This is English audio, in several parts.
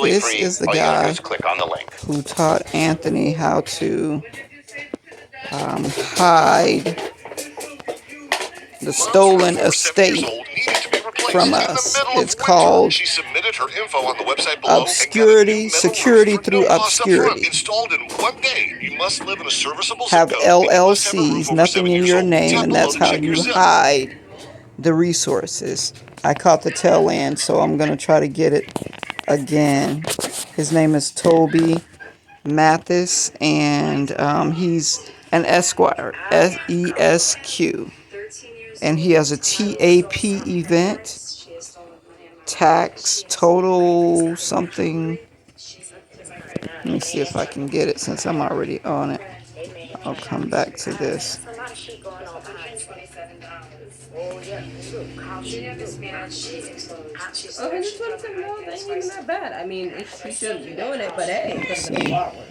This is the guy who taught Anthony how to hide the stolen estate from us. It's called Obscurity, Security through Obscurity. Have LLCs, nothing in your name, and that's how you hide the resources. I caught the tail end, so I'm going to try to get it again. His name is Toby Mathis, and he's an Esquire, SESQ. And he has a TAP event, tax, total something. Let me see if I can get it since I'm already on it. I'll come back to this. Ain't even that bad. I mean, she shouldn't be doing it, but hey, it could have been a lot worse.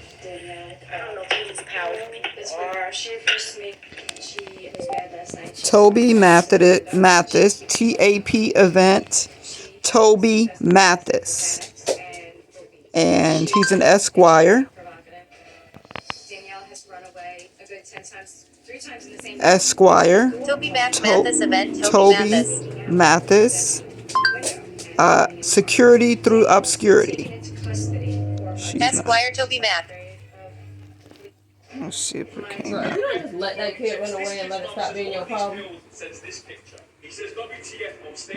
Toby Mathis, TAP event, Toby Mathis. And he's an Esquire. Esquire. Toby Mathis event. Toby Mathis. Security through Obscurity. Esquire Toby Mathis. Let's see if it came Bro, out. you don't just let that kid run away and let it stop being your problem.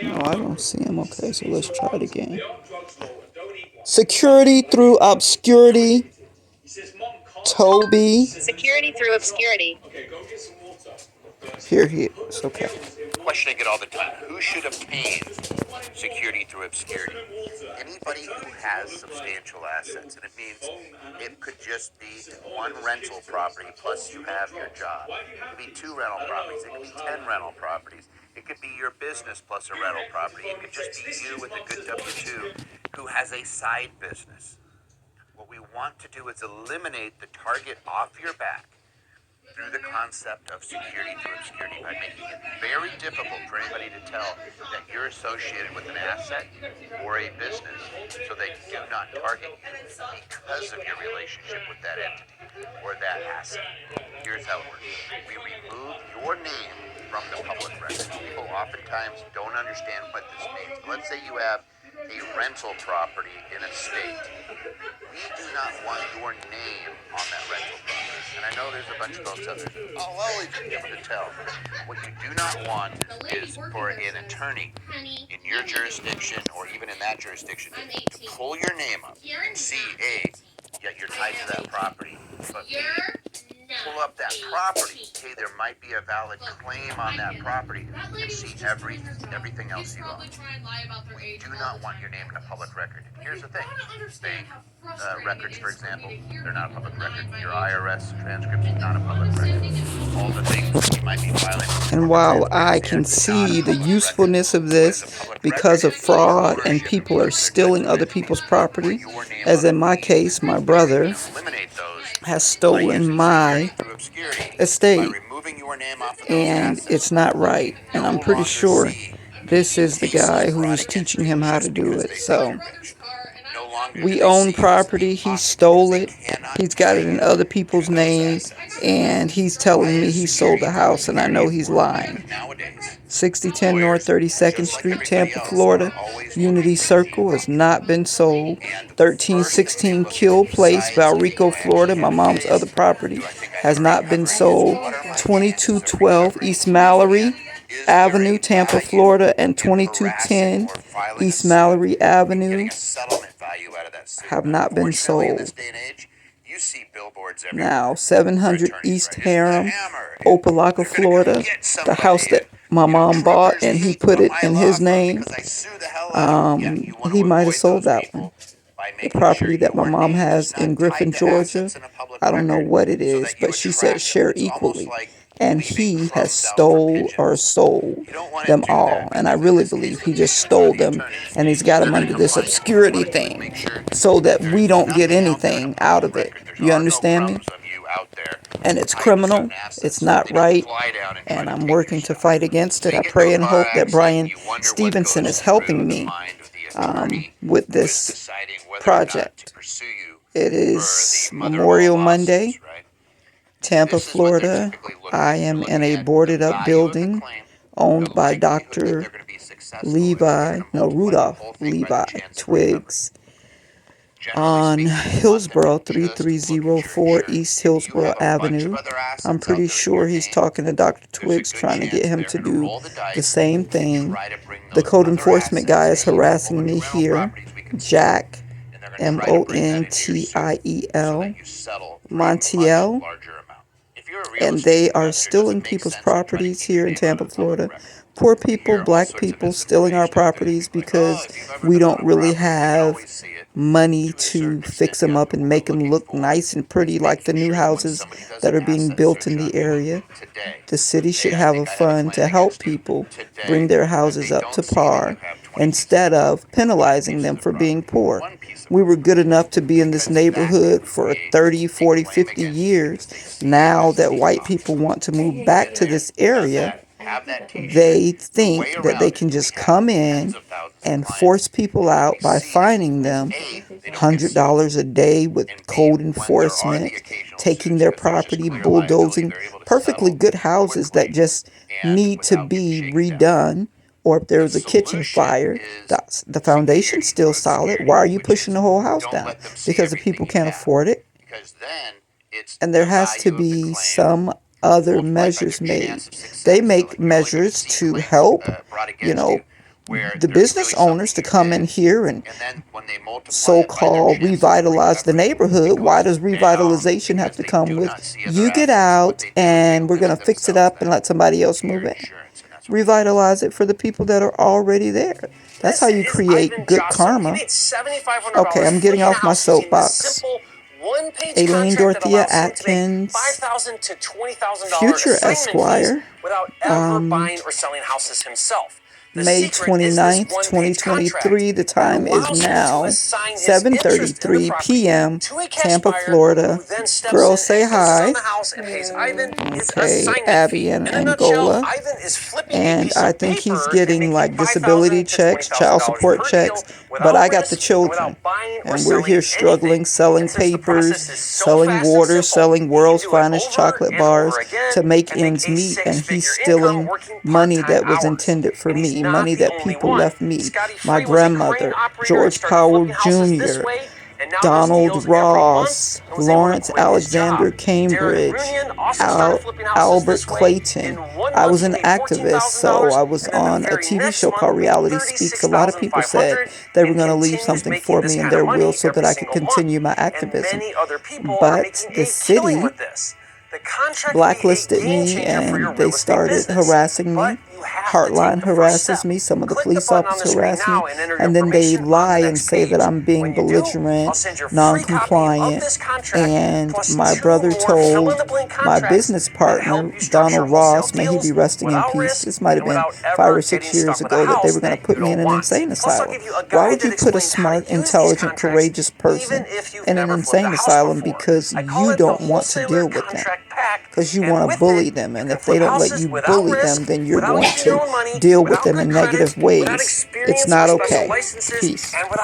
No, I don't see him. Okay, so let's try it again. Security through Obscurity. Toby. Security through Obscurity. Here he is. Okay. Question I get all the time: who should obtain security through obscurity? Anybody who has substantial assets, and it means it could just be one rental property plus you have your job. It could be 2 rental properties. It could be 10 rental properties. It could be your business plus a rental property. It could just be you with a good W-2 who has a side business. What we want to do is eliminate the target off your back through the concept of security through obscurity by making it very difficult for anybody to tell that you're associated with an asset or a business, so they do not target you because of your relationship with that entity or that asset. Here's how it works. We remove your name from the public record. People oftentimes don't understand what this means. Let's say you have a rental property in a state. We do not want your name on that rental property. And I know there's a bunch of folks out there, I'll always be able to tell. What you do not want is for an attorney in your jurisdiction or even in that jurisdiction to pull your name up and see, yet you're tied to that property. But pull up that property, there might be a valid claim on that property and see everything else you own. We do not want your name in a public record. Here's the thing. Bank records, for example, they're not a public record. Your IRS transcripts is not a public record. All the things that you might be filing. And while I can see the usefulness of this because of fraud and people are stealing other people's property, as in my case, my brother has stolen my estate, and it's not right. And I'm pretty sure this is the guy who's teaching him how to do it. So we own property, he stole it, he's got it in other people's names, and he's telling me he sold the house, and I know he's lying. 6010 North 32nd Street, Tampa, Florida. Unity Circle has not been sold. 1316 Kill Place, Valrico, Florida. My mom's other property has not been sold. 2212 East Mallory Avenue, Tampa, Florida, and 2210 East Mallory Avenue have not been sold. Now, 700 East Harem, Opelika, Florida, the house that my mom bought and he put it in his name, he might have sold that one. The property that my mom has in Griffin, Georgia, I don't know what it is, but she said share equally. And he has stole or sold them all. And I really believe he just stole them and he's got them under this obscurity thing so that we don't get anything out of it. You understand me? And it's criminal. It's not right. And I'm working to fight against it. I pray and hope that Brian Stevenson is helping me with who is this deciding whether or not to project. pursue you It for is the mother-in-law Memorial lawsuits, Monday, right? Tampa, This is what they're Florida. typically looking I at. They're am in looking a at the boarded up value of the building claim, owned the by likelihood that Dr. they're going to be successful, and then they're going to multiply the Rudolph whole thing by the Levi chance of recovery. Twigs Generally on speaking, you want them Hillsboro, to just look at your 3304 insurance. East If you Hillsboro have a bunch of Avenue. other I'm assets out pretty there in your sure he's name, talking to Dr. there's a Twigs, good trying to get chance him they're to going to do roll the the dice same and thing. try to bring The those code other enforcement guy assets. is Hey, you know, how harassing many me rental here. properties we can sell? Jack, And they're going to try to bring that into your suit so Montiel, that you settle for a much Montiel, larger amount. If you're a real and estate they are investor, does stealing it make people's sense to try to properties keep your here in name out Tampa, of the public Florida. record? Poor You people, hear all black sorts of people stealing our misinformation out there. properties People like, oh, because if you've ever we been on don't a really property, you can have always see it. money To a certain to extent, fix them yeah, up but and what make we're them looking look for nice and pretty is like the making new sure that when houses somebody does that an are being asset built in search on the you area. today, The city should hey, I have a think I have a fund claim to help against you people today, bring their and houses they up to don't see that par you have 20 pieces instead of of property, 20 penalizing pieces them of for being property, poor. 1 piece of We were good property, enough to be in this because that neighborhood can for create 30, a 40, claim 50 against you years. because they see you Now as that the white people problem. want to move You back get to there, this area, have that T-shirt, they your way think that they around it. can We just have come tens in of thousands of and clients, force people and we out by see that fining them A, they don't get sued, $100 a day with and B, code when there are the enforcement, occasional taking suits their because there's just property, clear liability, bulldozing they're able to perfectly settle good houses that quickly just and need to without getting be shaken down. redone. Or if The there's a kitchen solution fire, is the foundation's security still through solid. obscurity, Why are you which pushing is the whole house don't down? let them see Because the everything people you can't have, afford it. because then it's And there the has to value of the be claim some other multiplied by their measures made. chance of They success. So make like you're only going to measures see to claims help, brought you against know, you where the there's business really something owners to you come in did, here and and then when they multiply it by their so-called chances of revitalize the recovery, neighborhood. it Why goes does down revitalization have because to they come do with not see other you get assets. What out they do is they and we're going limit to fix it themselves up and then let somebody else to your move in? insurance, and that's what we do. Revitalize it for the people that are already there. That's how This you is create Ivan good Josso. He karma. made $7,500 Okay, I'm getting flipping a off my house using this soapbox. simple one-page Alene contract that Dorothea allows him to make Atkins, $5,000 to $20,000 future assignment fees Esquire, without ever buying or selling houses himself. The May secret is this 29th, one-page contract 2023. The that time is allows him to now assign his interest in the 7:33 property p.m. to a cash Tampa, buyer Florida. who then steps in Girls say and closes on hi. the house and pays Ivan his Okay, assignment Abby fee. in In a nutshell, Angola. Ivan is flipping a And piece I of think he's paper and getting making like disability $5,000 to checks, child $20,000 support per deal checks. But without I got the risk and children. without buying or And we're selling here anything. struggling, selling And since the papers, process is so selling fast and water, simple, selling he can world's do it finest over chocolate and over bars again to make and make ends a meet. And he's six-figure income stealing working money part-time that was hours. intended for And he's me, not money the that only people one. left me, Scotty my Free was a crane grandmother, operator and George started Powell flipping houses this Jr., way, and now does Donald deals every month Ross, and was able to Lawrence quit his Alexander job. Derek Cambridge, Runyon also started flipping houses Albert this way. In Clayton. 1 I month, was he an made activist, so $14,000, I was and then the on a very TV next show month called made Reality Speaks. A lot of people said $36,500 they were and going to leave continues something making for this me in kind of their will money so that every I could single month. continue my And activism. many other people are But making the a killing city with this. The contract can be a blacklisted game me changer for your and they real estate started business, harassing but me. you have to take Heartline the first harasses step. me. Some of the Click the police button on the officers screen harass me. now and enter your And then they information on lie the and next say that page. I'm being When you do, I'll belligerent, send your free copy of non-compliant. this contract And plus my 2 brother more told fill-in-the-blank my contracts business that help partner, you structure Donald wholesale Ross, may he be deals resting in without peace. risk This might have and been without 5 ever or getting 6 years stuck with a ago that they house were going to that put you me in don't an want. insane Plus, I'll asylum. give you a Why guide would that you put a explains how to smart, use these intelligent, contracts courageous even person if you've in an never flipped a insane house asylum before. because I call you it the don't want to wholesaler deal with them? contract pack, Because you and want to with it, bully them, you and can if they flip don't let houses you without bully them, risk, then you're without going using your to own money, deal with without them good in credit, negative without ways. It's experience or not special okay. licenses, Peace. and without